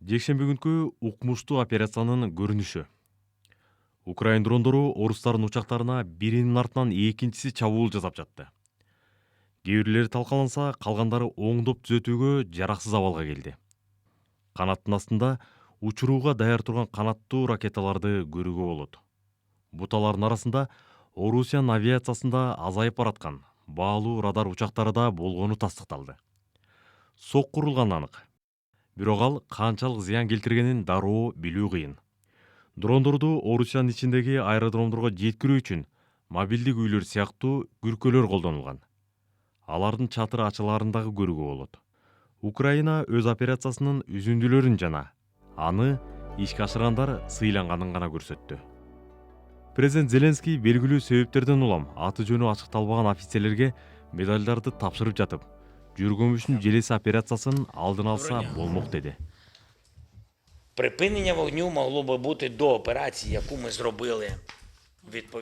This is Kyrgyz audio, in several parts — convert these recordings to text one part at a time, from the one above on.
Жекшемби күнкү укмуштуу операциянын көрүнүшү. Украин дрондору орустардын учактарына биринин артынан экинчиси чабуул жасап жатты. Кээ бирлери талкаланса, калгандары оңдоп түзөтүүгө жараксыз абалга келди. Канаттын астында учурууга даяр турган канаттуу ракеталарды көрүүгө болот. Буталардын арасында Орусиянын авиациясында азайып бараткан баалуу радар учактары да болгону тастыкталды. Сок курулганы анык. Бирок ал канчалык зыян келтиргенин дароо билүү кыйын. Дрондорду Орусиянын ичиндеги аэродромдорго жеткирүү үчүн мобилдик үйлөр сыяктуу күркөлөр колдонулган. Алардын чатыры ачылаарын дагы көрүүгө болот. Украина өз операциясынын үзүндүлөрүн жана аны ишке ашыргандар сыйланганын гана көрсөттү. Президент Зеленский белгилүү себептерден улам аты жөнү ачыкталбаган офицерлерге медалдарды тапшырып жатып, жүргөмүштүн желеси операциясын алдын алса болмок деди. Припинення вогню могло би бути до операції, яку ми зробили.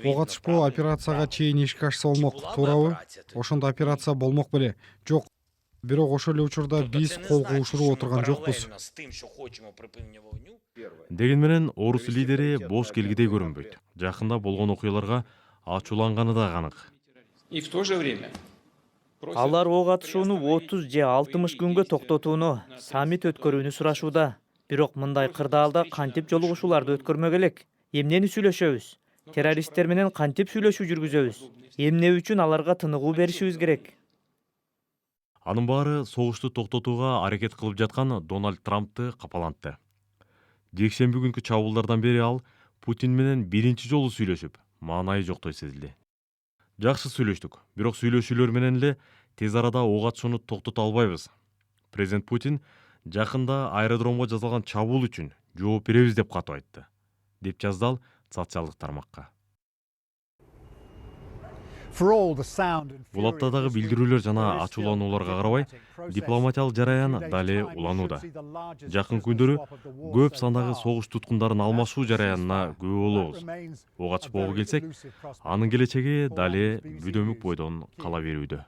Ок атышпоо операцияга чейин ишке ашса болмок, туурабы? Ошондо операция болмок беле? Жок. Бирок ошол эле учурда биз кол куушуруп отурган жокпуз. Деген менен орус лидери бош келгидей көрүнбөйт. Жакында болгон окуяларга ачууланганы да анык. И в то же время Алар ок атышууну 30 же 60 күнгө токтотууну, саммит өткөрүүнү сурашууда. Бирок мындай кырдаалда кантип жолугушууларды өткөрмөк элек? Эмнени сүйлөшөбүз? Террористтер менен кантип сүйлөшүү жүргүзөбүз? Эмне үчүн аларга тыныгуу беришибиз керек? Анын баары согушту токтотууга аракет кылып жаткан Дональд Трампты капалантты. Жекшемби күнкү чабуулдардан бери ал Путин менен биринчи жолу сүйлөшүп, маанайы жоктой сезилди. Жакшы сүйлөштүк, бирок сүйлөшүүлөр менен эле тез арада ок атышууну токтото албайбыз. Президент Путин жакында аэродромго жасалган чабуул үчүн жооп беребиз деп катып айтты, деп жазды ал социалдык тармакка. Бул аптадагы билдирүүлөр жана ачууланууларга карабай, дипломатиялык жараян дале уланууда. Жакын күндөрү көп сандагы согуш туткундарын алмашуу жараянына күбө болобуз. Ок атышпоого келсек, анын келечеги дале бүдөмүк бойдон кала берүүдө.